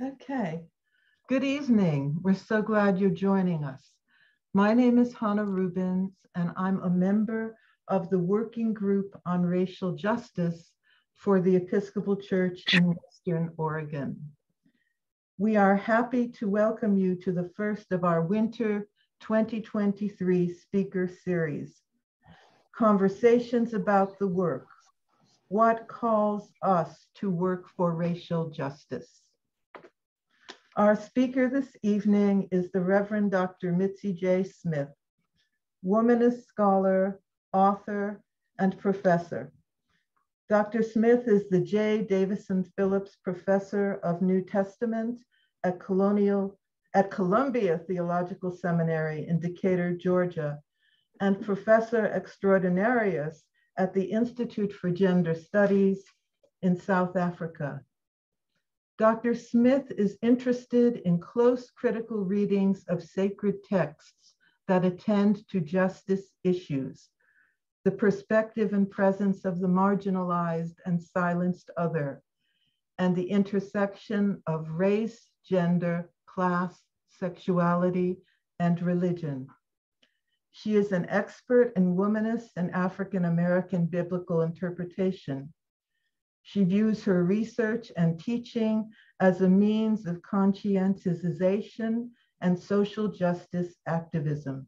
Okay. Good evening. We're so glad you're joining us. My name is Hannah Rubens, and I'm a member of the Working Group on Racial Justice for the Episcopal Church in Western Oregon. We are happy to welcome you to the first of our winter 2023 speaker series, Conversations about the Work, What Calls Us to Work for Racial Justice. Our speaker this evening is the Reverend Dr. Mitzi J. Smith, womanist scholar, author, and professor. Dr. Smith is the J. Davison Phillips Professor of New Testament at Columbia Theological Seminary in Decatur, Georgia, and Professor Extraordinarius at the Institute for Gender Studies in South Africa. Dr. Smith is interested in close critical readings of sacred texts that attend to justice issues, the perspective and presence of the marginalized and silenced other, and the intersection of race, gender, class, sexuality, and religion. She is an expert in womanist and African American biblical interpretation. She views her research and teaching as a means of conscientization and social justice activism.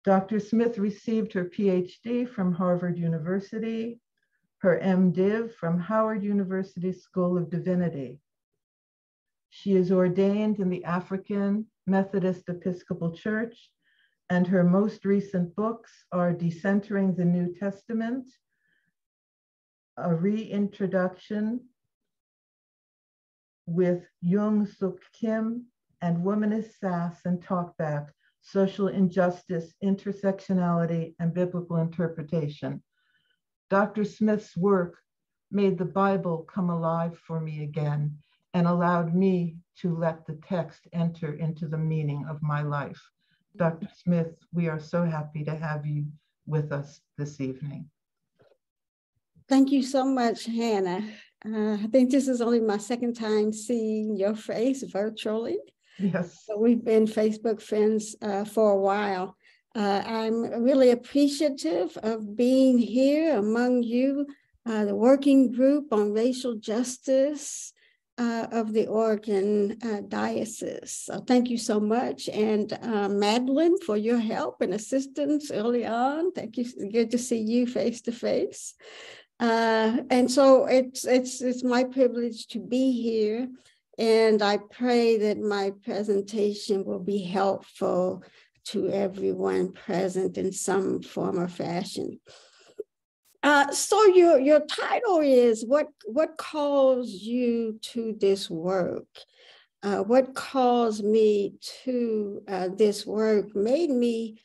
Dr. Smith received her PhD from Harvard University, her MDiv from Howard University School of Divinity. She is ordained in the African Methodist Episcopal Church, and her most recent books are Decentering the New Testament, A Reintroduction with Young Suk Kim, and Womanist Sass and Talkback, Social Injustice, Intersectionality, and Biblical Interpretation. Dr. Smith's work made the Bible come alive for me again and allowed me to let the text enter into the meaning of my life. Dr. Smith, we are so happy to have you with us this evening. Thank you so much, Hannah. I think this is only my second time seeing your face virtually. Yes. So we've been Facebook friends for a while. I'm really appreciative of being here among you, the Working Group on Racial Justice of the Oregon Diocese. So thank you so much. And Madeline, for your help and assistance early on. Thank you. Good to see you face to face. And so it's my privilege to be here, and I pray that my presentation will be helpful to everyone present in some form or fashion. So your title is what calls you to this work? What calls me to this work made me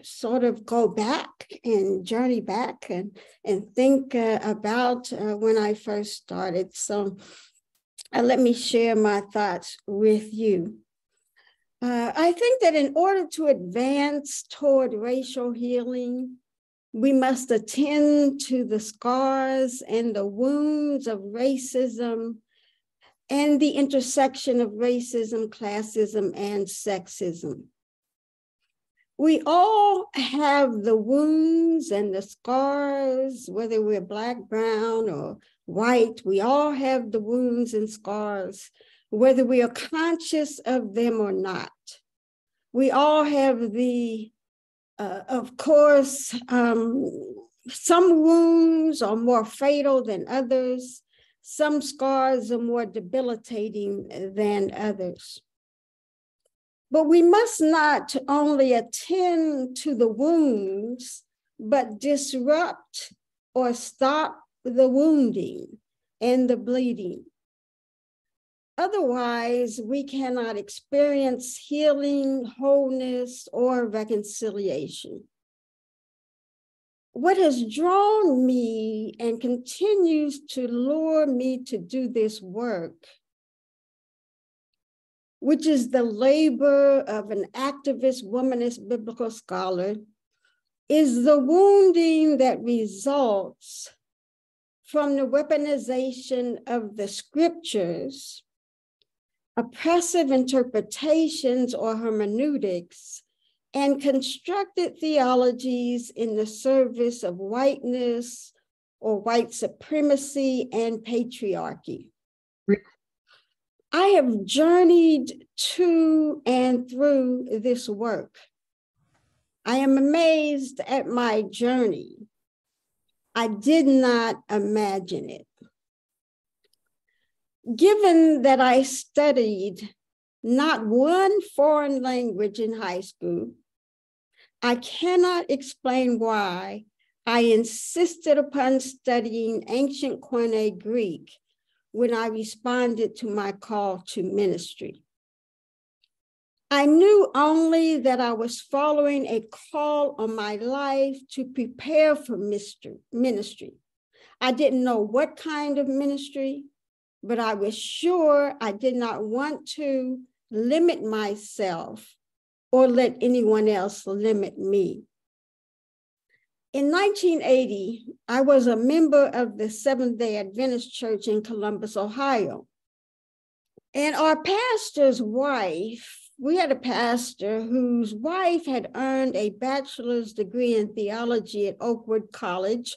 sort of go back and journey back and think about when I first started. So let me share my thoughts with you. I think that in order to advance toward racial healing, we must attend to the scars and the wounds of racism and the intersection of racism, classism, and sexism. We all have the wounds and the scars, whether we're Black, brown, or white. We all have the wounds and scars, whether we are conscious of them or not. We all have of course, some wounds are more fatal than others. Some scars are more debilitating than others. But we must not only attend to the wounds, but disrupt or stop the wounding and the bleeding. Otherwise, we cannot experience healing, wholeness, or reconciliation. What has drawn me and continues to lure me to do this work, which is the labor of an activist womanist biblical scholar, is the wounding that results from the weaponization of the scriptures, oppressive interpretations or hermeneutics, and constructed theologies in the service of whiteness or white supremacy and patriarchy. I have journeyed to and through this work. I am amazed at my journey. I did not imagine it. Given that I studied not one foreign language in high school, I cannot explain why I insisted upon studying ancient Koine Greek when I responded to my call to ministry. I knew only that I was following a call on my life to prepare for ministry. I didn't know what kind of ministry, but I was sure I did not want to limit myself or let anyone else limit me. In 1980, I was a member of the Seventh-day Adventist Church in Columbus, Ohio. And our pastor's wife, we had a pastor whose wife had earned a bachelor's degree in theology at Oakwood College,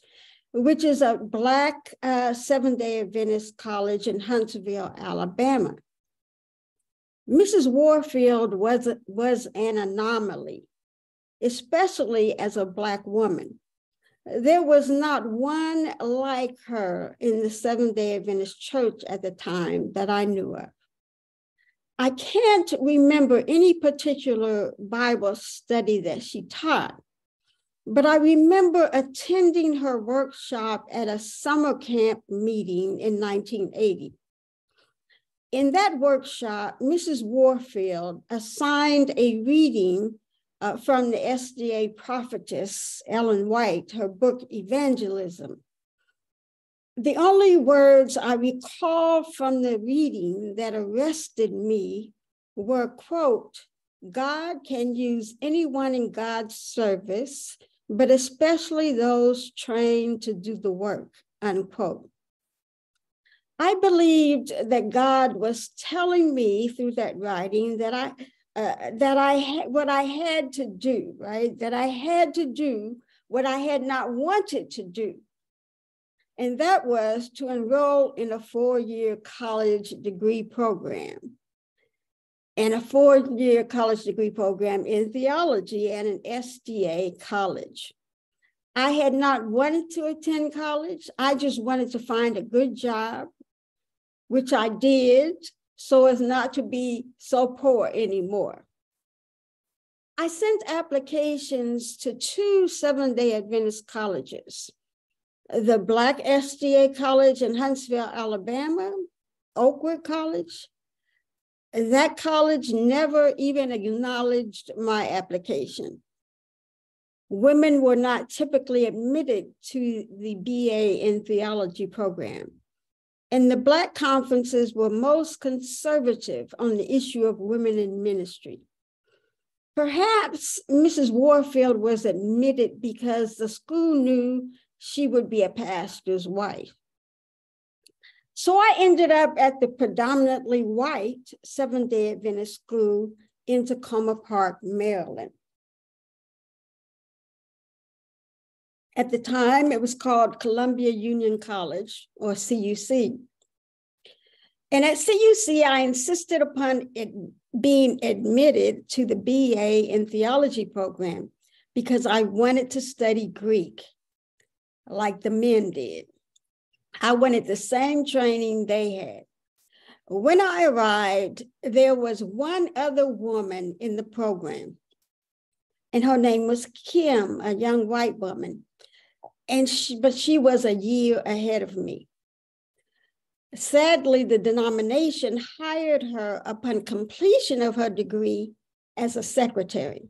which is a Black Seventh-day Adventist college in Huntsville, Alabama. Mrs. Warfield was an anomaly, especially as a Black woman. There was not one like her in the Seventh-day Adventist Church at the time that I knew of. I can't remember any particular Bible study that she taught, but I remember attending her workshop at a summer camp meeting in 1980. In that workshop, Mrs. Warfield assigned a reading from the SDA prophetess, Ellen White, her book, Evangelism. The only words I recall from the reading that arrested me were, quote, God can use anyone in God's service, but especially those trained to do the work, unquote. I believed that God was telling me through that writing that what I had to do, right? That I had to do what I had not wanted to do. And that was to enroll in a 4-year college degree program and a 4-year college degree program in theology at an SDA college. I had not wanted to attend college. I just wanted to find a good job, which I did, so as not to be so poor anymore. I sent applications to 2 Seventh-day Adventist colleges, the Black SDA College in Huntsville, Alabama, Oakwood College. That college never even acknowledged my application. Women were not typically admitted to the BA in theology program. And the Black conferences were most conservative on the issue of women in ministry. Perhaps Mrs. Warfield was admitted because the school knew she would be a pastor's wife. So I ended up at the predominantly white Seventh-day Adventist school in Tacoma Park, Maryland. At the time, it was called Columbia Union College, or CUC. And at CUC, I insisted upon it being admitted to the BA in theology program because I wanted to study Greek like the men did. I wanted the same training they had. When I arrived, there was one other woman in the program, and her name was Kim, a young white woman. But she was a year ahead of me. Sadly, the denomination hired her upon completion of her degree as a secretary.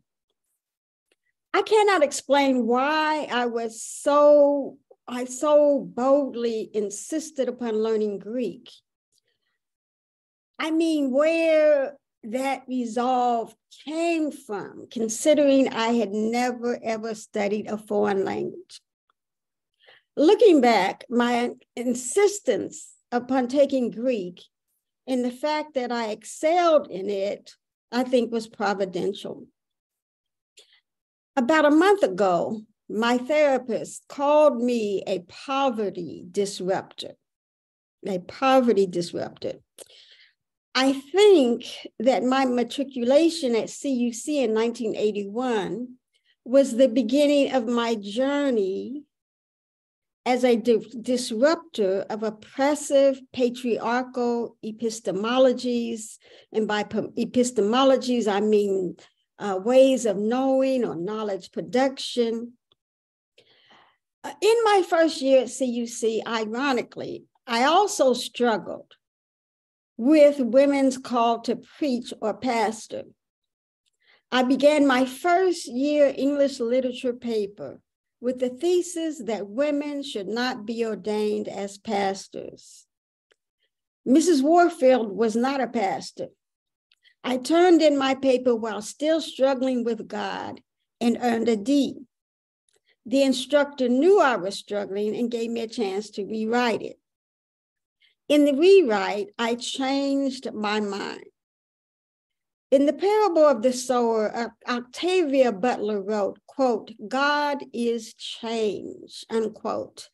I cannot explain why I so boldly insisted upon learning Greek. I mean, where that resolve came from, considering I had never, ever studied a foreign language. Looking back, my insistence upon taking Greek and the fact that I excelled in it, I think was providential. About a month ago, my therapist called me a poverty disruptor. A poverty disruptor. I think that my matriculation at CUC in 1981 was the beginning of my journey as a disruptor of oppressive patriarchal epistemologies. And by epistemologies, I mean ways of knowing or knowledge production. In my first year at CUC, ironically, I also struggled with women's call to preach or pastor. I began my first year English literature paper with the thesis that women should not be ordained as pastors. Mrs. Warfield was not a pastor. I turned in my paper while still struggling with God and earned a D. The instructor knew I was struggling and gave me a chance to rewrite it. In the rewrite, I changed my mind. In the parable of the sower, Octavia Butler wrote, quote, "God is change," unquote.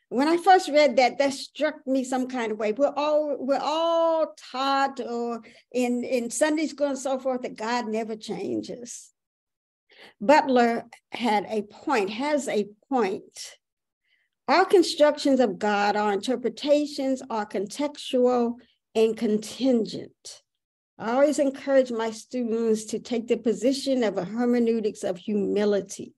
When I first read that, that struck me some kind of way. We're all taught or in Sunday school and so forth that God never changes. Butler has a point. Our constructions of God, our interpretations are contextual and contingent. I always encourage my students to take the position of a hermeneutics of humility.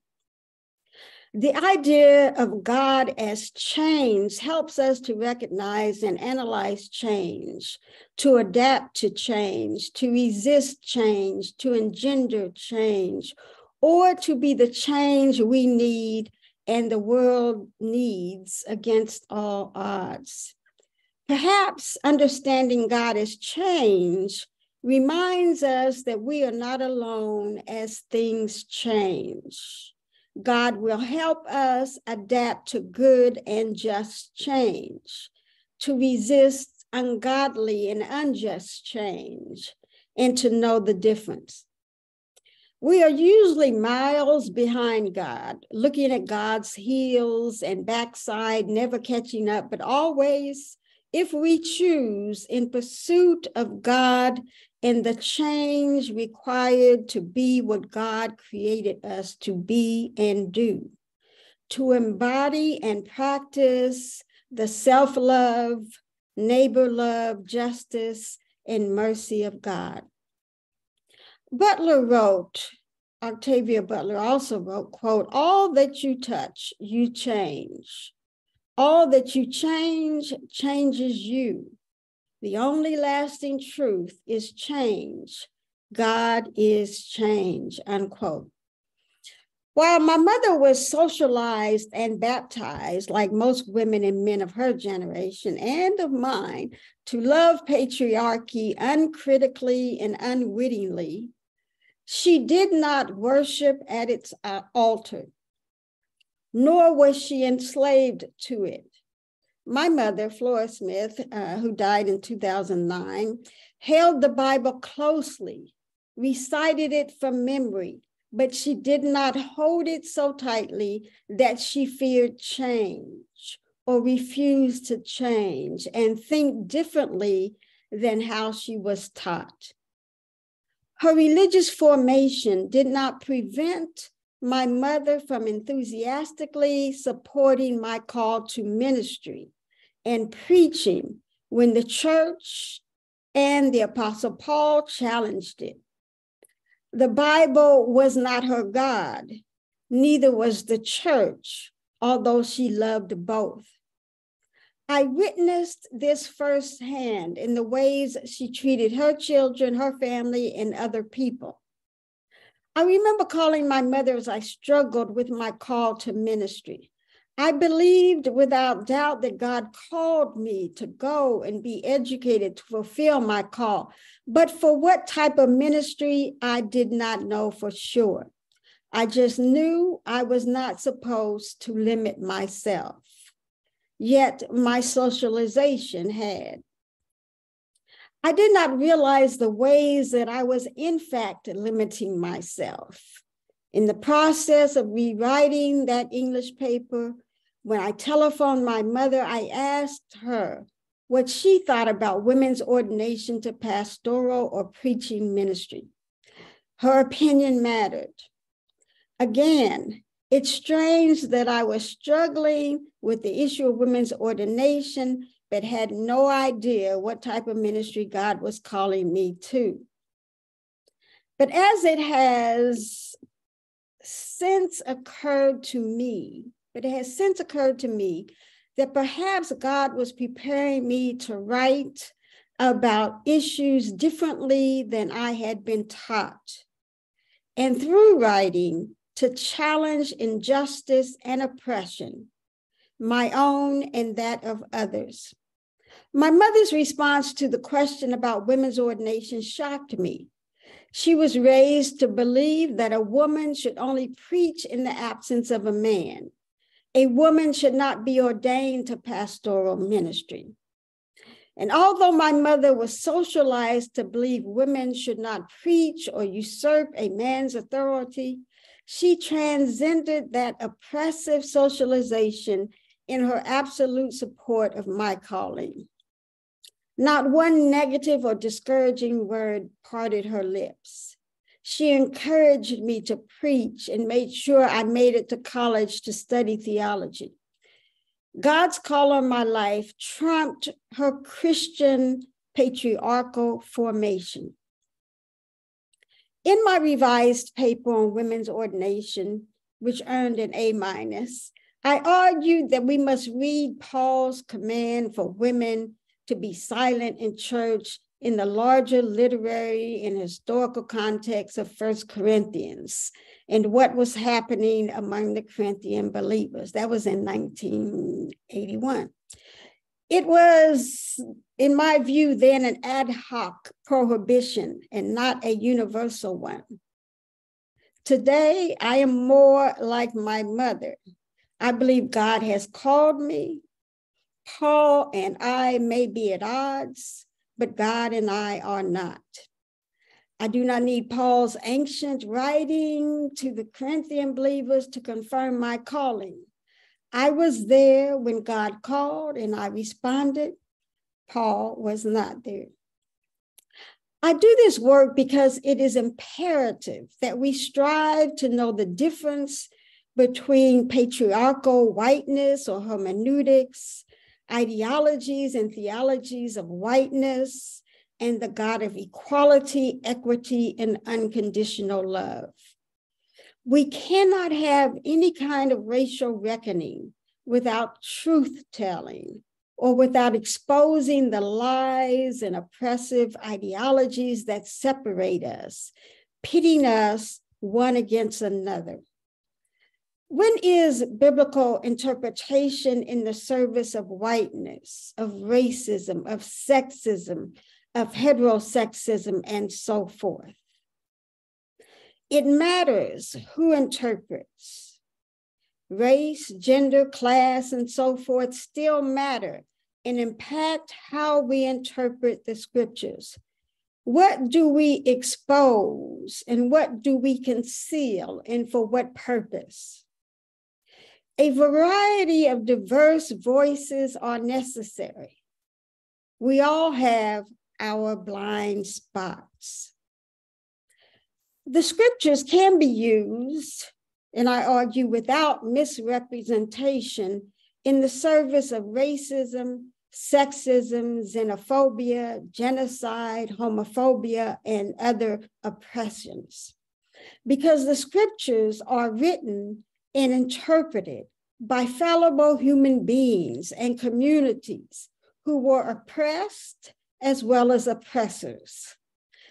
The idea of God as change helps us to recognize and analyze change, to adapt to change, to resist change, to engender change, or to be the change we need and the world needs against all odds. Perhaps understanding God as change reminds us that we are not alone as things change. God will help us adapt to good and just change, to resist ungodly and unjust change, and to know the difference. We are usually miles behind God, looking at God's heels and backside, never catching up, but always, if we choose, in pursuit of God and the change required to be what God created us to be and do, to embody and practice the self-love, neighbor love, justice, and mercy of God. Butler wrote, Octavia Butler also wrote, quote, "All that you touch, you change. All that you change, changes you. The only lasting truth is change. God is change," unquote. While my mother was socialized and baptized, like most women and men of her generation and of mine, to love patriarchy uncritically and unwittingly, she did not worship at its altar, nor was she enslaved to it. My mother, Flora Smith, who died in 2009, held the Bible closely, recited it from memory, but she did not hold it so tightly that she feared change or refused to change and think differently than how she was taught. Her religious formation did not prevent my mother from enthusiastically supporting my call to ministry and preaching when the church and the Apostle Paul challenged it. The Bible was not her God, neither was the church, although she loved both. I witnessed this firsthand in the ways she treated her children, her family, and other people. I remember calling my mother as I struggled with my call to ministry. I believed without doubt that God called me to go and be educated to fulfill my call. But for what type of ministry, I did not know for sure. I just knew I was not supposed to limit myself. yet my socialization had. I did not realize the ways that I was in fact limiting myself. In the process of rewriting that English paper, when I telephoned my mother, I asked her what she thought about women's ordination to pastoral or preaching ministry. Her opinion mattered. Again, it's strange that I was struggling with the issue of women's ordination, but had no idea what type of ministry God was calling me to. But as it has since occurred to me that perhaps God was preparing me to write about issues differently than I had been taught. And through writing, to challenge injustice and oppression, my own and that of others. My mother's response to the question about women's ordination shocked me. She was raised to believe that a woman should only preach in the absence of a man. A woman should not be ordained to pastoral ministry. And although my mother was socialized to believe women should not preach or usurp a man's authority, she transcended that oppressive socialization in her absolute support of my calling. Not one negative or discouraging word parted her lips. She encouraged me to preach and made sure I made it to college to study theology. God's call on my life trumped her Christian patriarchal formation. In my revised paper on women's ordination, which earned an A-, I argued that we must read Paul's command for women to be silent in church in the larger literary and historical context of 1 Corinthians and what was happening among the Corinthian believers. That was in 1981. It was, in my view, then an ad hoc prohibition and not a universal one. Today, I am more like my mother. I believe God has called me. Paul and I may be at odds, but God and I are not. I do not need Paul's ancient writing to the Corinthian believers to confirm my calling. I was there when God called and I responded. Paul was not there. I do this work because it is imperative that we strive to know the difference between patriarchal whiteness or hermeneutics, ideologies and theologies of whiteness, and the God of equality, equity, and unconditional love. We cannot have any kind of racial reckoning without truth-telling or without exposing the lies and oppressive ideologies that separate us, pitting us one against another. When is biblical interpretation in the service of whiteness, of racism, of sexism, of heterosexism, and so forth? It matters who interprets. Race, gender, class, and so forth still matter and impact how we interpret the scriptures. What do we expose and what do we conceal, and for what purpose? A variety of diverse voices are necessary. We all have our blind spots. The scriptures can be used, and I argue without misrepresentation, in the service of racism, sexism, xenophobia, genocide, homophobia, and other oppressions. Because the scriptures are written and interpreted by fallible human beings and communities who were oppressed as well as oppressors,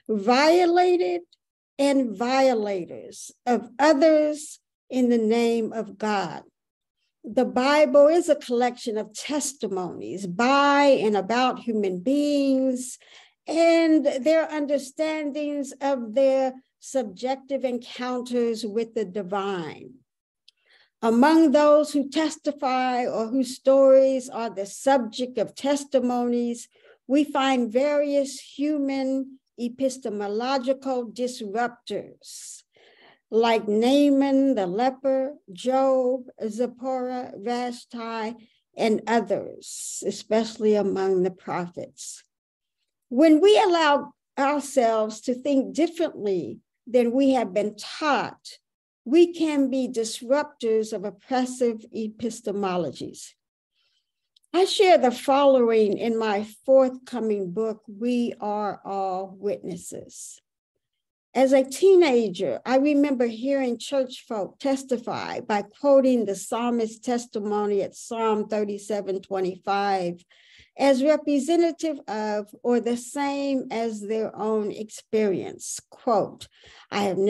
violated and violators of others in the name of God. The Bible is a collection of testimonies by and about human beings and their understandings of their subjective encounters with the divine. Among those who testify or whose stories are the subject of testimonies, we find various human epistemological disruptors, like Naaman the leper, Job, Zipporah, Vashti, and others, especially among the prophets. When we allow ourselves to think differently than we have been taught, we can be disruptors of oppressive epistemologies. I share the following in my forthcoming book, We Are All Witnesses. As a teenager, I remember hearing church folk testify by quoting the psalmist's testimony at Psalm 37:25 as representative of or the same as their own experience. Quote, I'm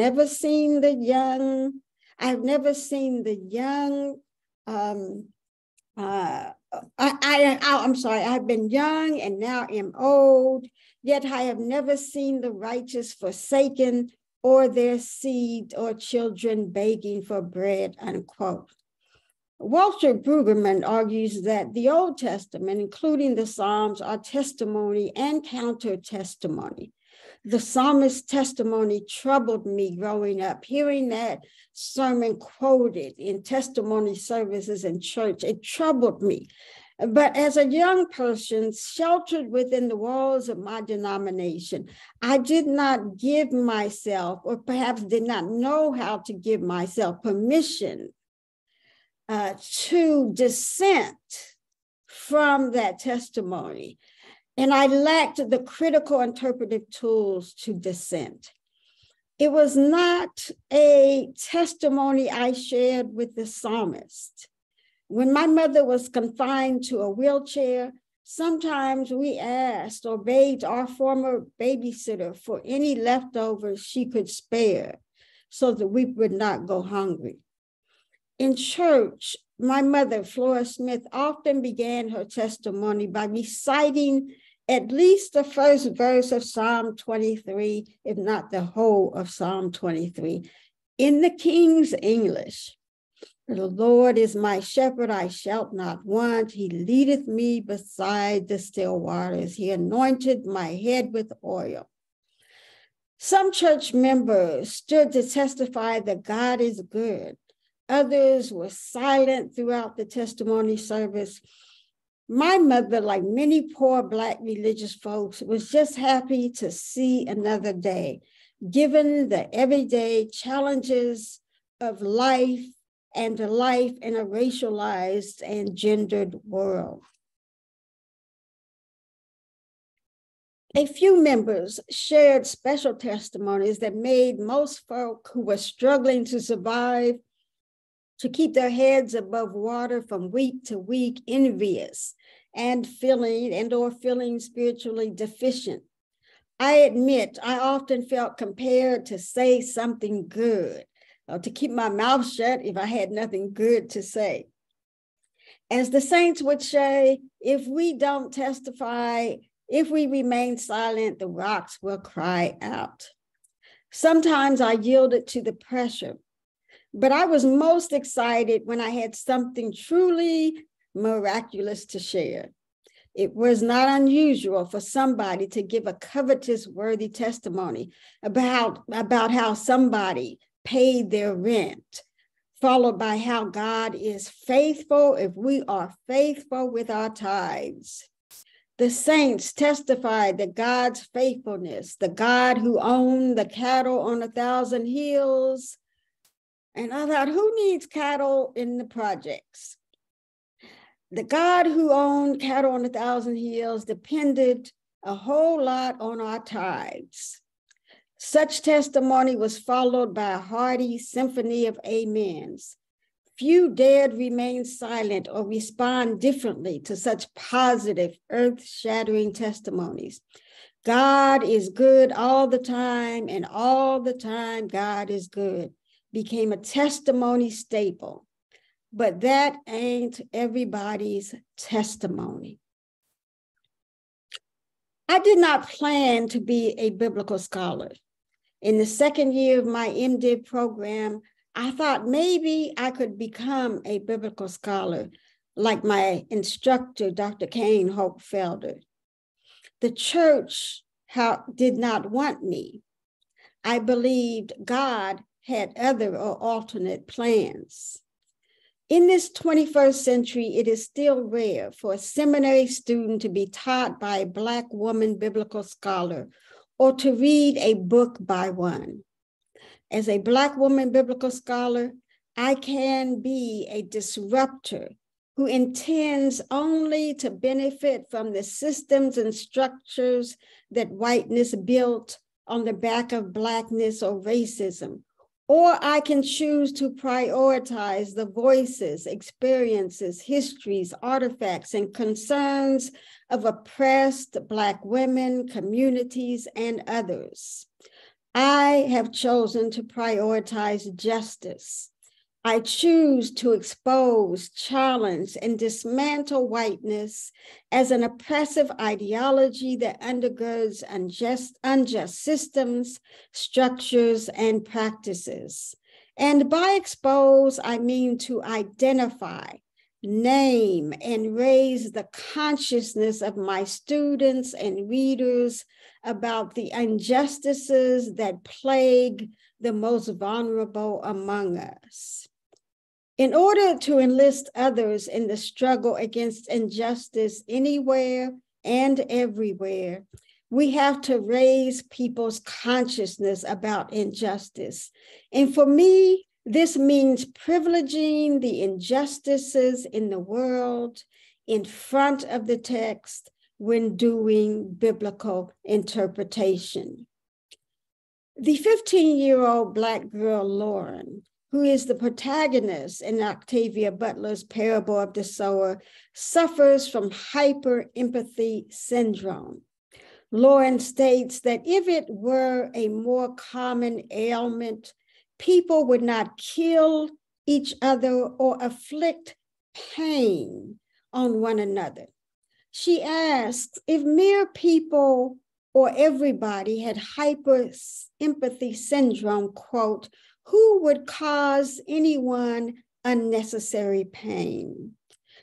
sorry, I've been young and now am old, yet I have never seen the righteous forsaken or their seed or children begging for bread, unquote. Walter Brueggemann argues that the Old Testament, including the Psalms, are testimony and counter-testimony. The psalmist's testimony troubled me growing up. Hearing that sermon quoted in testimony services in church, it troubled me. But as a young person sheltered within the walls of my denomination, I did not give myself, or perhaps did not know how to give myself permission to dissent from that testimony. And I lacked the critical interpretive tools to dissent. It was not a testimony I shared with the psalmist. When my mother was confined to a wheelchair, sometimes we asked or begged our former babysitter for any leftovers she could spare so that we would not go hungry. In church, my mother, Flora Smith, often began her testimony by reciting at least the first verse of Psalm 23, if not the whole of Psalm 23, in the King's English. The Lord is my shepherd, I shall not want. He leadeth me beside the still waters. He anointed my head with oil. Some church members stood to testify that God is good. Others were silent throughout the testimony service. My mother, like many poor Black religious folks, was just happy to see another day, given the everyday challenges of life and life in a racialized and gendered world. A few members shared special testimonies that made most folk who were struggling to survive, to keep their heads above water from week to week, envious and feeling spiritually deficient. I admit I often felt compelled to say something good, or to keep my mouth shut if I had nothing good to say. As the saints would say, if we don't testify, if we remain silent, the rocks will cry out. Sometimes I yielded to the pressure, but I was most excited when I had something truly miraculous to share. It was not unusual for somebody to give a covetous-worthy testimony about how somebody paid their rent, followed by how God is faithful if we are faithful with our tithes. The saints testified that God's faithfulness, the God who owned the cattle on 1,000 hills, and I thought, who needs cattle in the projects? The God who owned cattle on 1,000 hills depended a whole lot on our tithes. Such testimony was followed by a hearty symphony of amens. Few dared remain silent or respond differently to such positive, earth-shattering testimonies. God is good all the time, and all the time God is good became a testimony staple. But that ain't everybody's testimony. I did not plan to be a biblical scholar. In the second year of my MDiv program, I thought maybe I could become a biblical scholar like my instructor, Dr. Kane Hopefelder. The church did not want me. I believed God had other or alternate plans. In this 21st century, it is still rare for a seminary student to be taught by a Black woman biblical scholar or to read a book by one. As a Black woman biblical scholar, I can be a disruptor who intends only to benefit from the systems and structures that whiteness built on the back of Blackness or racism. Or I can choose to prioritize the voices, experiences, histories, artifacts, and concerns of oppressed Black women, communities, and others. I have chosen to prioritize justice. I choose to expose, challenge, and dismantle whiteness as an oppressive ideology that undergirds unjust systems, structures, and practices. And by expose, I mean to identify, name, and raise the consciousness of my students and readers about the injustices that plague the most vulnerable among us. In order to enlist others in the struggle against injustice anywhere and everywhere, we have to raise people's consciousness about injustice. And for me, this means privileging the injustices in the world in front of the text when doing biblical interpretation. The 15-year-old Black girl, Lauren, who is the protagonist in Octavia Butler's Parable of the Sower, suffers from hyper-empathy syndrome. Lauren states that if it were a more common ailment, people would not kill each other or inflict pain on one another. She asks if mere people or everybody had hyper-empathy syndrome, quote, who would cause anyone unnecessary pain?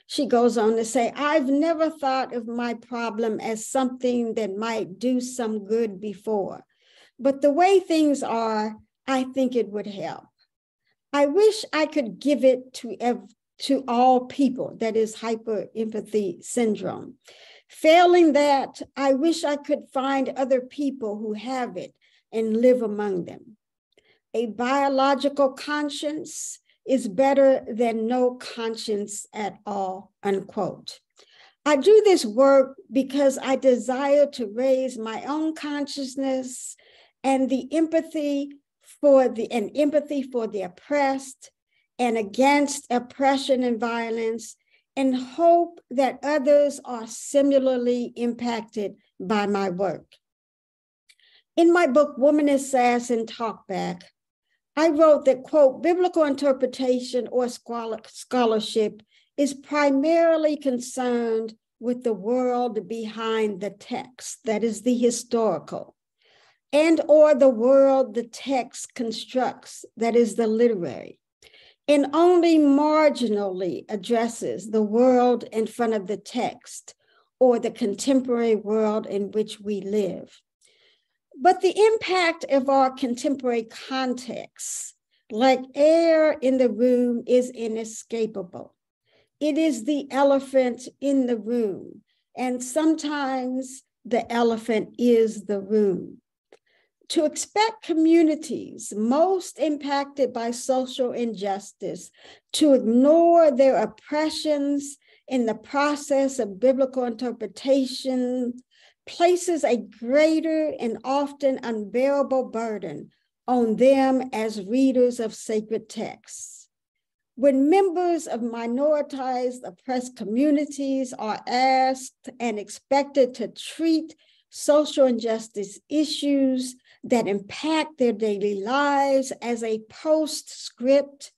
She goes on to say, I've never thought of my problem as something that might do some good before, but the way things are, I think it would help. I wish I could give it to all people, that is hyper-empathy syndrome. Failing that, I wish I could find other people who have it and live among them. A biological conscience is better than no conscience at all, unquote. I do this work because I desire to raise my own consciousness and empathy for the oppressed and against oppression and violence, and hope that others are similarly impacted by my work. In my book, Woman Assassin Talkback, I wrote that, quote, biblical interpretation or scholarship is primarily concerned with the world behind the text, that is the historical, and or the world the text constructs, that is the literary, and only marginally addresses the world in front of the text or the contemporary world in which we live. But the impact of our contemporary context, like air in the room, is inescapable. It is the elephant in the room, and sometimes the elephant is the room. To expect communities most impacted by social injustice to ignore their oppressions in the process of biblical interpretation places a greater and often unbearable burden on them as readers of sacred texts. When members of minoritized oppressed communities are asked and expected to treat social injustice issues that impact their daily lives as a postscript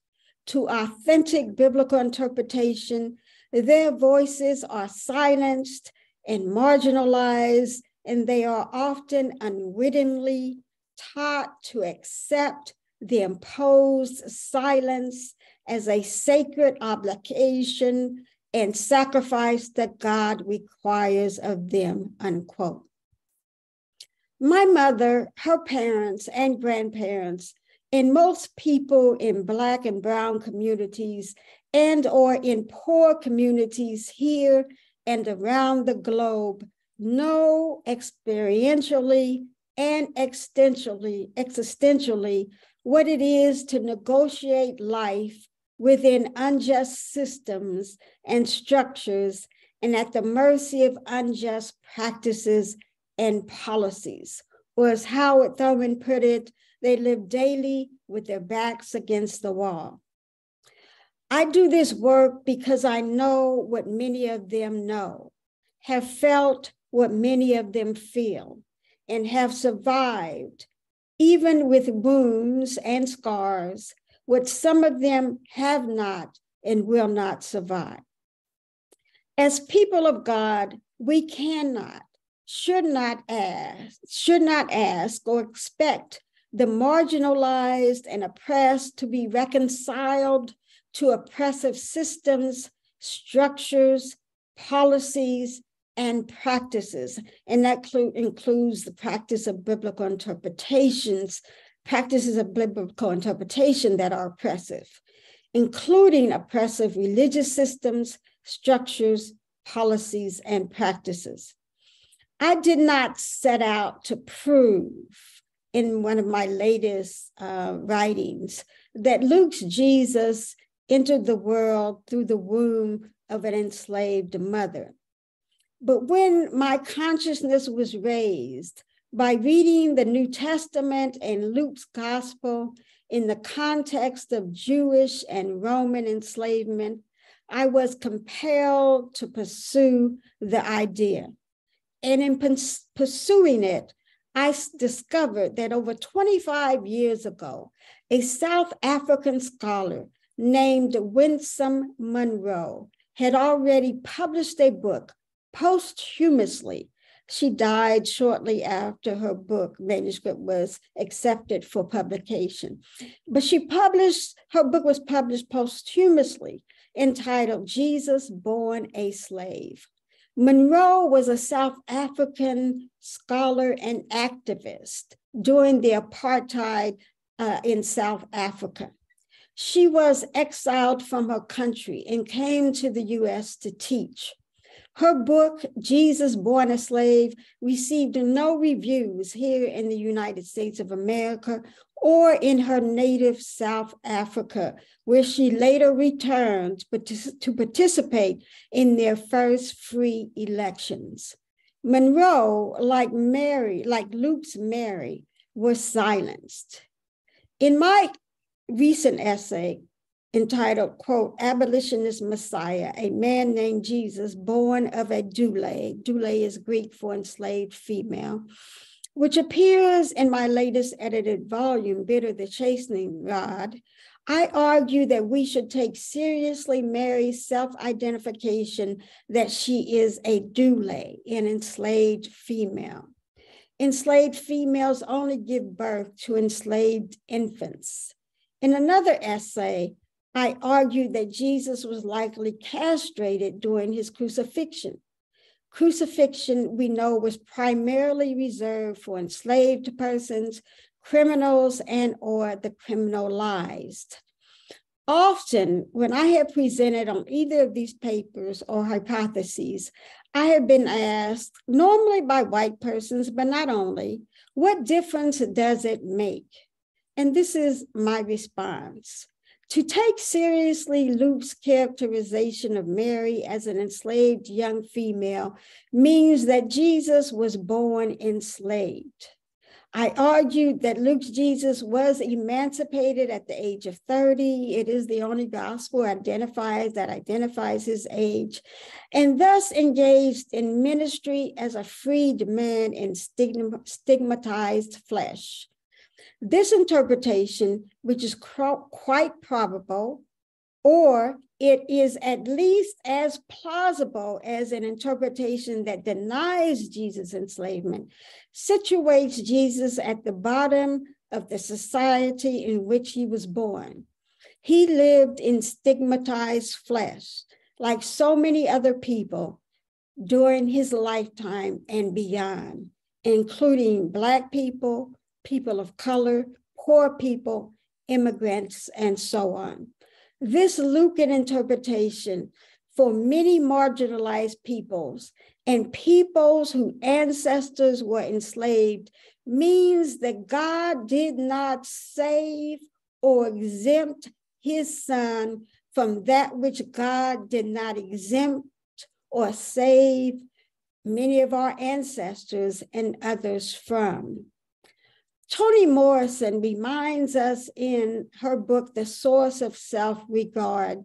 to authentic biblical interpretation, their voices are silenced and marginalized, and they are often unwittingly taught to accept the imposed silence as a sacred obligation and sacrifice that God requires of them, unquote. My mother, her parents and grandparents, and most people in Black and Brown communities and or in poor communities here and around the globe know experientially and existentially what it is to negotiate life within unjust systems and structures and at the mercy of unjust practices and policies. Or as Howard Thurman put it, they live daily with their backs against the wall. I do this work because I know what many of them know, have felt what many of them feel, and have survived, even with wounds and scars, what some of them have not and will not survive. As people of God, we cannot, should not ask or expect the marginalized and oppressed to be reconciled to oppressive systems, structures, policies, and practices. And that includes the practice of biblical interpretations, practices of biblical interpretation that are oppressive, including oppressive religious systems, structures, policies, and practices. I did not set out to prove in one of my latest writings that Luke's Jesus entered the world through the womb of an enslaved mother. But when my consciousness was raised by reading the New Testament and Luke's gospel in the context of Jewish and Roman enslavement, I was compelled to pursue the idea. And in pursuing it, I discovered that over 25 years ago, a South African scholar named Winsome Monroe had already published a book posthumously. She died shortly after her manuscript was accepted for publication. But her book was published posthumously, entitled Jesus Born a Slave. Monroe was a South African scholar and activist during the apartheid in South Africa. She was exiled from her country and came to the US to teach. Her book, Jesus Born a Slave, received no reviews here in the United States of America or in her native South Africa, where she later returned to participate in their first free elections. Monroe, like Luke's Mary, was silenced. In my recent essay, entitled, quote, Abolitionist Messiah, a man named Jesus, born of a doule is Greek for enslaved female, which appears in my latest edited volume, Bitter the Chastening Rod, I argue that we should take seriously Mary's self-identification that she is a doule, an enslaved female. Enslaved females only give birth to enslaved infants. In another essay, I argued that Jesus was likely castrated during his crucifixion. Crucifixion, we know, was primarily reserved for enslaved persons, criminals, and or the criminalized. Often, when I have presented on either of these papers or hypotheses, I have been asked, normally by white persons, but not only, what difference does it make? And this is my response. To take seriously Luke's characterization of Mary as an enslaved young female means that Jesus was born enslaved. I argued that Luke's Jesus was emancipated at the age of 30. It is the only gospel that identifies his age, and thus engaged in ministry as a freed man in stigmatized flesh. This interpretation, which is quite probable, or it is at least as plausible as an interpretation that denies Jesus' enslavement, situates Jesus at the bottom of the society in which he was born. He lived in stigmatized flesh, like so many other people during his lifetime and beyond, including Black people, people of color, poor people, immigrants, and so on. This Lucan interpretation for many marginalized peoples and peoples whose ancestors were enslaved means that God did not save or exempt his son from that which God did not exempt or save many of our ancestors and others from. Toni Morrison reminds us in her book, The Source of Self-Regard,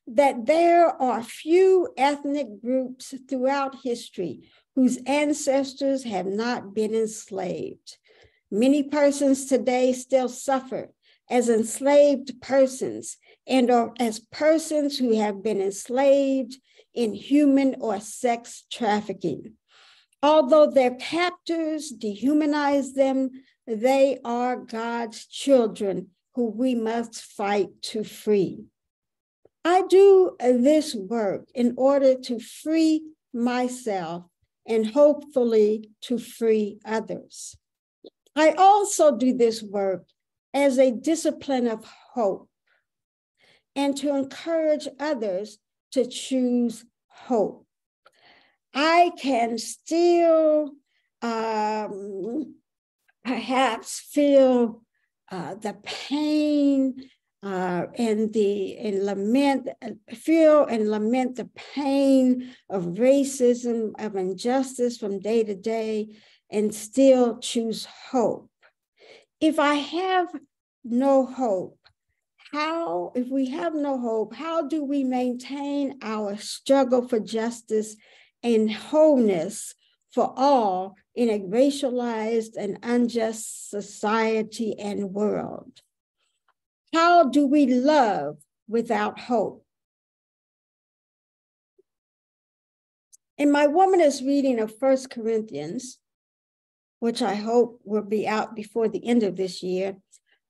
that there are few ethnic groups throughout history whose ancestors have not been enslaved. Many persons today still suffer as enslaved persons and or as persons who have been enslaved in human or sex trafficking. Although their captors dehumanize them, they are God's children who we must fight to free. I do this work in order to free myself and hopefully to free others. I also do this work as a discipline of hope and to encourage others to choose hope. I can still perhaps feel the pain and lament the pain of racism, of injustice from day to day, and still choose hope. If I have no hope, if we have no hope, how do we maintain our struggle for justice and wholeness for all in a racialized and unjust society and world? How do we love without hope? In my womanist reading of 1 Corinthians, which I hope will be out before the end of this year,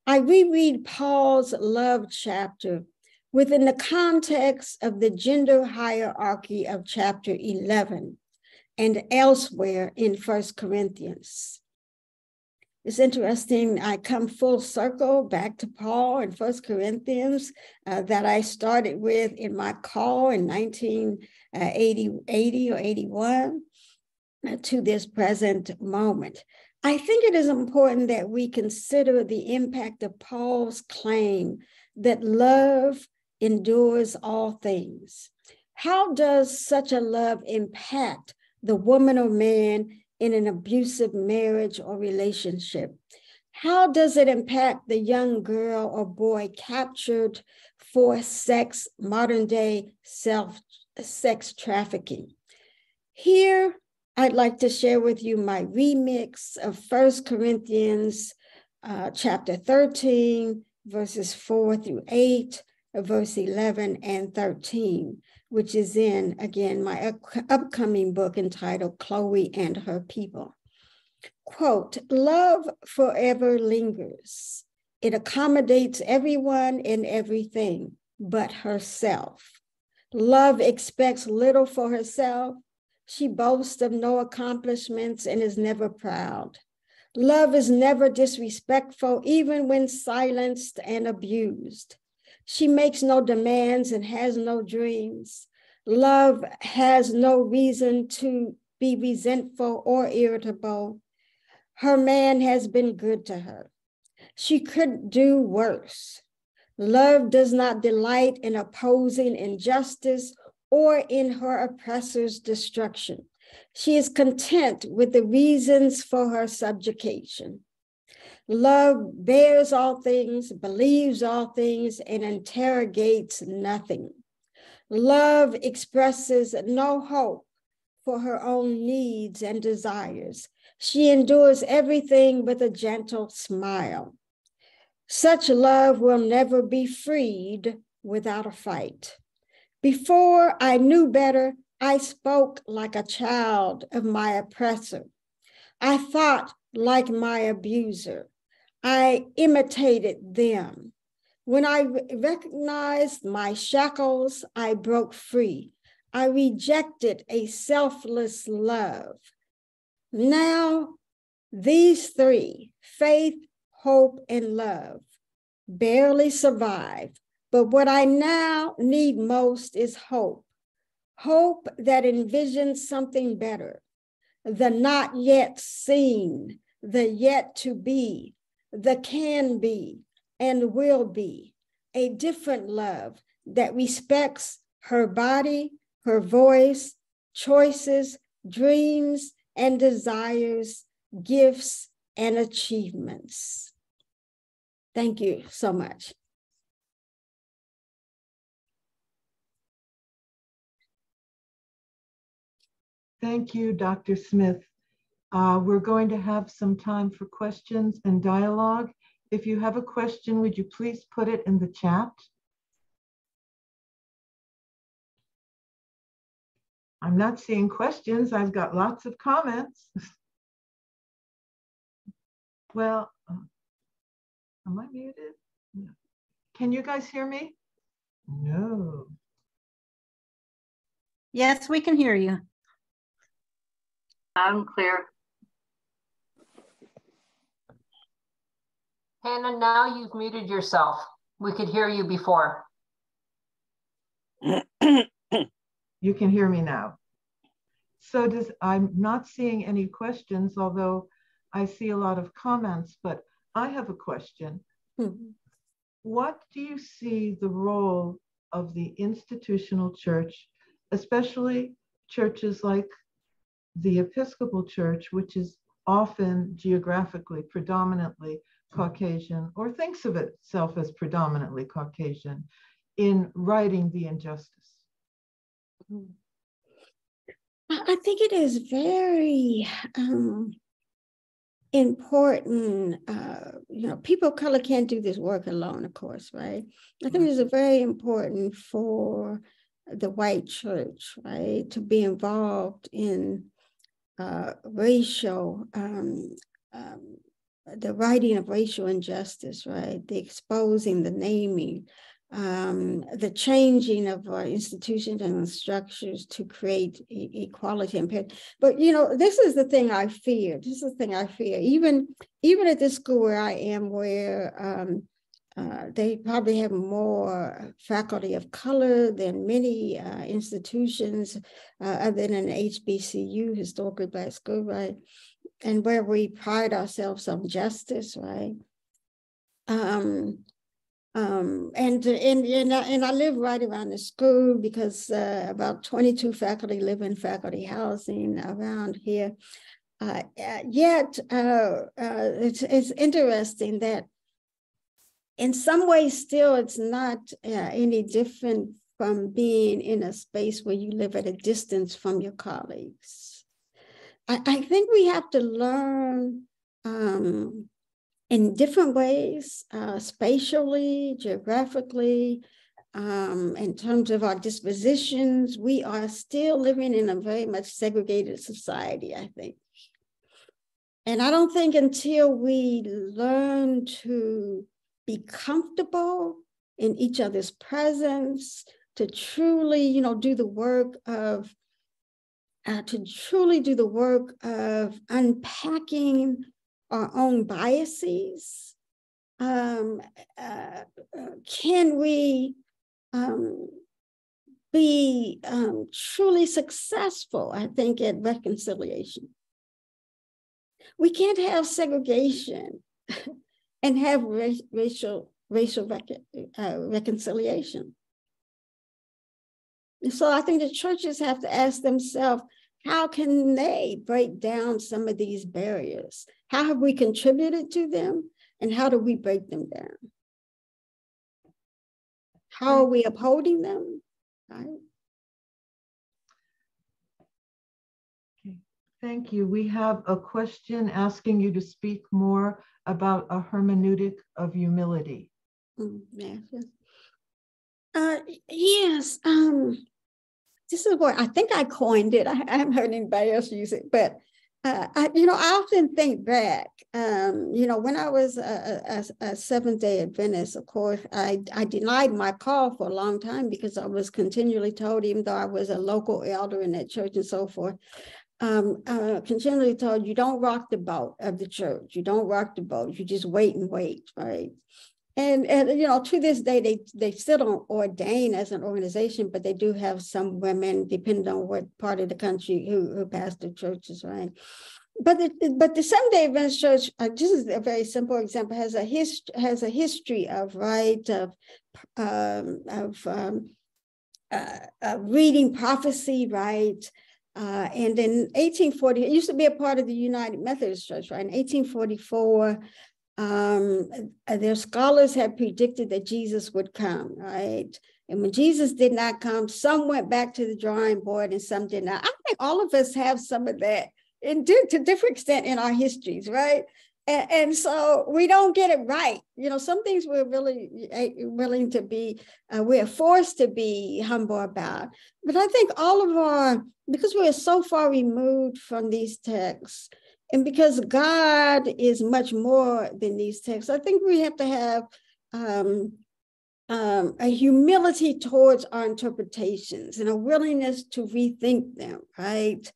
I reread Paul's love chapter within the context of the gender hierarchy of chapter 11 and elsewhere in 1 Corinthians. It's interesting, I come full circle back to Paul in 1 Corinthians that I started with in my call in 1980 or 81 to this present moment. I think it is important that we consider the impact of Paul's claim that love endures all things. How does such a love impact the woman or man in an abusive marriage or relationship? How does it impact the young girl or boy captured for sex, modern day sex trafficking? Here, I'd like to share with you my remix of 1 Corinthians chapter 13, verses 4 through 8, verse 11 and 13, which is in, again, my upcoming book entitled Chloe and Her People. Quote, love forever lingers. It accommodates everyone and everything but herself. Love expects little for herself. She boasts of no accomplishments and is never proud. Love is never disrespectful, even when silenced and abused. She makes no demands and has no dreams. Love has no reason to be resentful or irritable. Her man has been good to her. She could do worse. Love does not delight in opposing injustice or in her oppressor's destruction. She is content with the reasons for her subjugation. Love bears all things, believes all things, and interrogates nothing. Love expresses no hope for her own needs and desires. She endures everything with a gentle smile. Such love will never be freed without a fight. Before I knew better, I spoke like a child of my oppressor. I thought like my abuser. I imitated them. When I recognized my shackles, I broke free. I rejected a selfless love. Now, these three, faith, hope, and love, barely survive. But what I now need most is hope. Hope that envisions something better, the not yet seen, the yet to be, the can be and will be, a different love that respects her body, her voice, choices, dreams, and desires, gifts, and achievements. Thank you so much. Thank you, Dr. Smith. We're going to have some time for questions and dialogue. If you have a question, would you please put it in the chat? I'm not seeing questions. I've got lots of comments. Well, am I muted? No. Can you guys hear me? No. Yes, we can hear you. Loud and clear. Hannah, now you've muted yourself. We could hear you before. You can hear me now. So I'm not seeing any questions, although I see a lot of comments, but I have a question. What do you see the role of the institutional church, especially churches like the Episcopal Church, which is often geographically predominantly Caucasian, or thinks of itself as predominantly Caucasian, in righting the injustice? I think it is very important. People of color can't do this work alone, of course, right? I think it's very important for the white church, right, to be involved in racial, the writing of racial injustice, right? The exposing, the naming, the changing of our institutions and structures to create equality and pay. But this is the thing I fear. This is the thing I fear. Even at this school where I am, where they probably have more faculty of color than many institutions other than HBCU, historically Black school, right? And where we pride ourselves on justice, right? And I live right around the school because about 22 faculty live in faculty housing around here. Yet it's interesting that in some ways still it's not any different from being in a space where you live at a distance from your colleagues. I think we have to learn in different ways, spatially, geographically, in terms of our dispositions. We are still living in a very much segregated society, I think. And I don't think until we learn to be comfortable in each other's presence, to truly, do the work of unpacking our own biases, can we be truly successful, I think, at reconciliation. We can't have segregation and have racial reconciliation. And so I think the churches have to ask themselves, how can they break down some of these barriers? How have we contributed to them? And how do we break them down? How are we upholding them? Right? Okay. Thank you. We have a question asking you to speak more about a hermeneutic of humility. Yes. This is what I think I coined it. I haven't heard anybody else use it, but I often think back, when I was a Seventh-day Adventist, of course, I denied my call for a long time because I was continually told, even though I was a local elder in that church and so forth, continually told, you don't rock the boat of the church. You don't rock the boat. You just wait and wait, right? And to this day, they still don't ordain as an organization, but they do have some women, depending on what part of the country, who pastor churches, right? But the Seventh-day Adventist Church, this is a very simple example, has a history of reading prophecy, right? And in 1840, it used to be a part of the United Methodist Church, right? In 1844. Their scholars had predicted that Jesus would come, right? And when Jesus did not come, some went back to the drawing board and some did not. I think all of us have some of that to different extent in our histories, right? And so we don't get it right. Some things we're really willing to be, we're forced to be humble about. But I think because we're so far removed from these texts, and because God is much more than these texts, I think we have to have a humility towards our interpretations and a willingness to rethink them, right?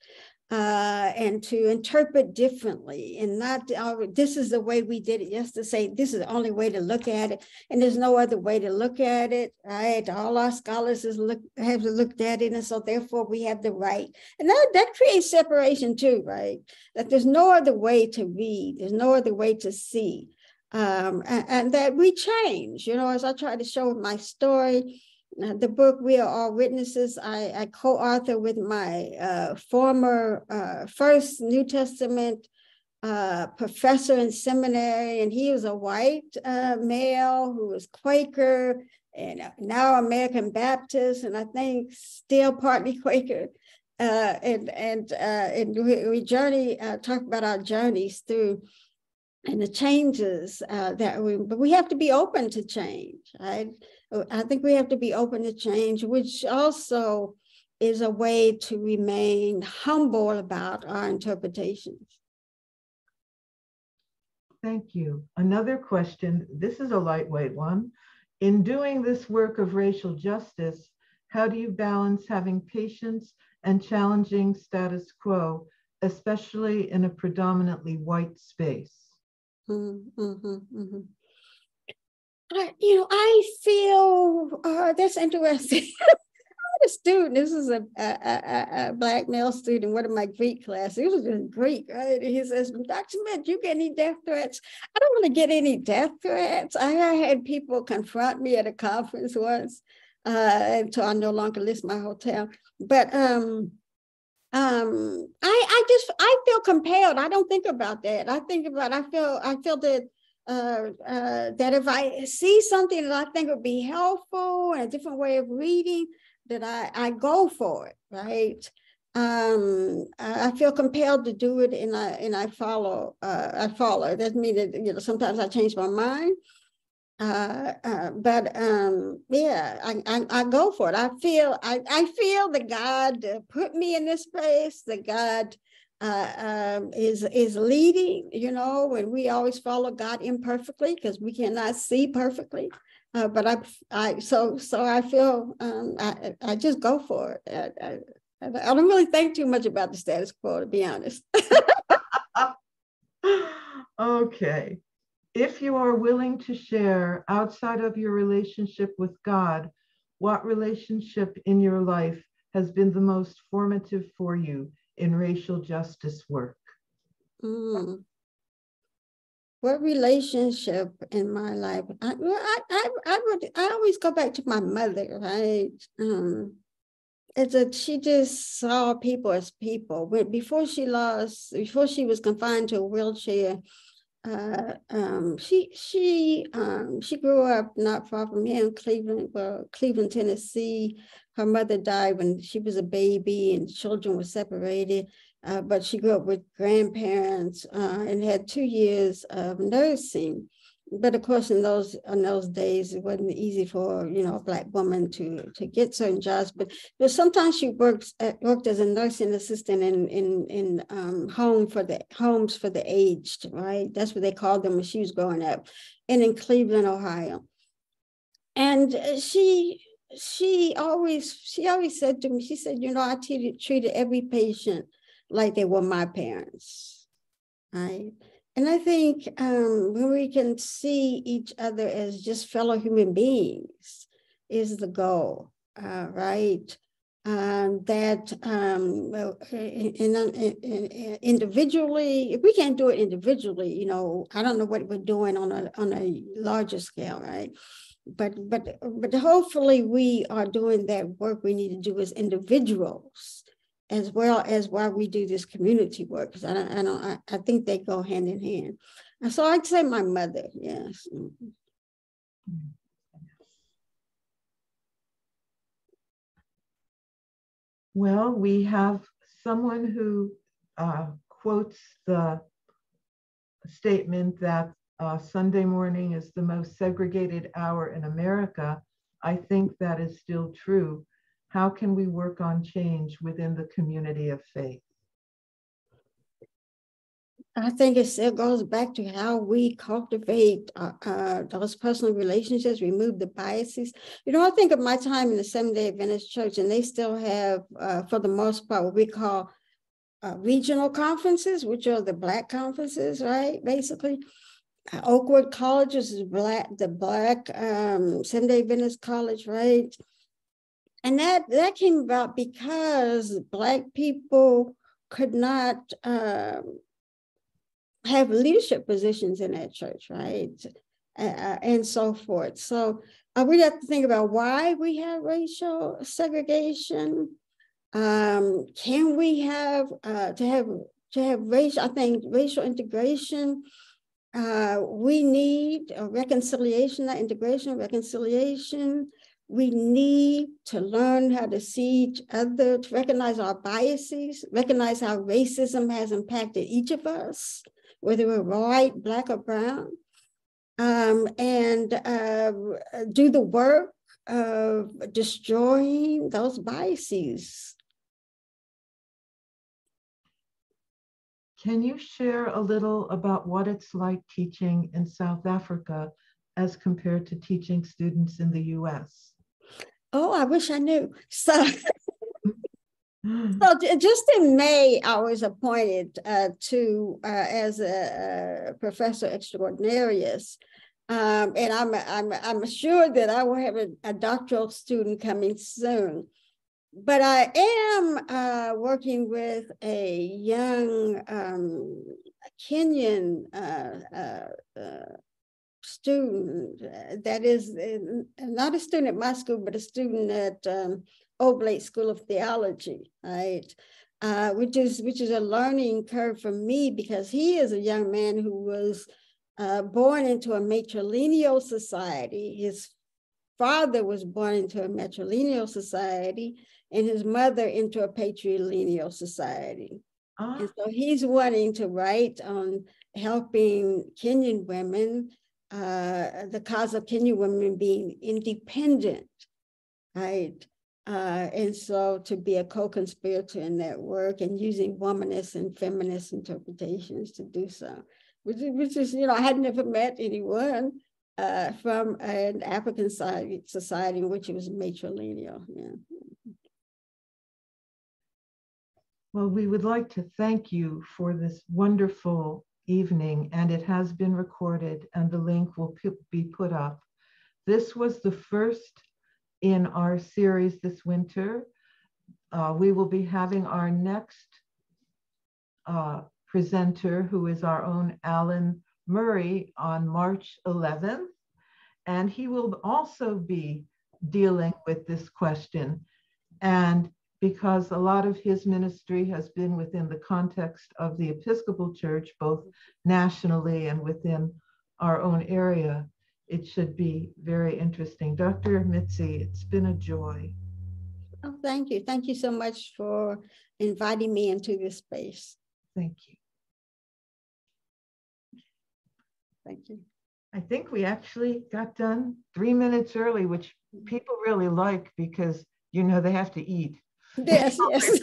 And to interpret differently, and not, this is the way we did it yesterday, say this is the only way to look at it, and there's no other way to look at it, right? All our scholars have looked at it, and so therefore we have the right. And that creates separation too, right? That there's no other way to read, there's no other way to see, and that we change, as I try to show in my story. The book, We Are All Witnesses, I co-author with my former first New Testament professor in seminary, and he was a white male who was Quaker and now American Baptist, and I think still partly Quaker. And we talk about our journeys through and the changes but we have to be open to change, right? I think we have to be open to change, which also is a way to remain humble about our interpretations. Thank you. Another question, this is a lightweight one. In doing this work of racial justice, how do you balance having patience and challenging status quo, especially in a predominantly white space? I feel that's interesting. A student, this is a Black male student, one of my Greek classes. He was in Greek, right? And he says, Dr. Smith, you get any death threats? I don't really get any death threats. I had people confront me at a conference once, until I no longer list my hotel. But I feel compelled. I don't think about that. I feel that that if I see something that I think would be helpful and a different way of reading, that I go for it, right? I feel compelled to do it, and I follow. That means that sometimes I change my mind, but I go for it. I feel that God put me in this place. That God is leading, and we always follow God imperfectly because we cannot see perfectly. But I feel I just go for it. I don't really think too much about the status quo, to be honest. Okay. If you are willing to share outside of your relationship with God, what relationship in your life has been the most formative for you in racial justice work? What relationship in my life? I always go back to my mother, right? She just saw people as people. Before she was confined to a wheelchair, she grew up not far from here in Cleveland, Tennessee. Her mother died when she was a baby and children were separated, but she grew up with grandparents and had 2 years of nursing. But of course, in those days, it wasn't easy for a Black woman to get certain jobs. But sometimes she worked as a nursing assistant in homes for the aged, right? That's what they called them when she was growing up, and in Cleveland, Ohio. And she always said to me, she said, I treated every patient like they were my parents, right? And I think when we can see each other as just fellow human beings is the goal, right? That individually, if we can't do it individually, I don't know what we're doing on a larger scale, right? But hopefully we are doing that work we need to do as individuals, as well as while we do this community work, because I think they go hand in hand. And so I'd say my mother, yes. Well, we have someone who quotes the statement that Sunday morning is the most segregated hour in America. I think that is still true. How can we work on change within the community of faith? I think it still goes back to how we cultivate those personal relationships, remove the biases. I think of my time in the Seventh-day Adventist Church, and they still have, for the most part, what we call regional conferences, which are the Black conferences, right? Basically, Oakwood College is the Black Seventh-day Adventist College, right? And that came about because Black people could not have leadership positions in that church, right? And so forth. So we have to think about why we have racial segregation. Can we have racial? I think racial integration. We need a reconciliation, not integration, reconciliation. We need to learn how to see each other, to recognize our biases, recognize how racism has impacted each of us, whether we're white, Black, or brown, and do the work of destroying those biases. Can you share a little about what it's like teaching in South Africa as compared to teaching students in the US? Oh, I wish I knew. So just in May, I was appointed as a professor extraordinarius, and I'm sure that I will have a doctoral student coming soon. But I am working with a young Kenyan student that is not a student at my school, but a student at Oblate School of Theology, right? Which is a learning curve for me, because he is a young man who was born into a matrilineal society. His father was born into a matrilineal society, and his mother into a patrilineal society. And so he's wanting to write on helping Kenyan women, the cause of Kenyan women being independent, right? And so to be a co-conspirator in that work, and using womanist and feminist interpretations to do so, which is, I had never met anyone from an African society in which it was matrilineal. Yeah. Well, we would like to thank you for this wonderful evening, and it has been recorded, and the link will be put up. This was the first in our series this winter. We will be having our next presenter, who is our own Alan Murray, on March 11th. And he will also be dealing with this question. And because a lot of his ministry has been within the context of the Episcopal Church, both nationally and within our own area, it should be very interesting. Dr. Mitzi, it's been a joy. Oh, thank you. Thank you so much for inviting me into this space. Thank you. Thank you. I think we actually got done 3 minutes early, which people really like because, you know, they have to eat. Yes, yes.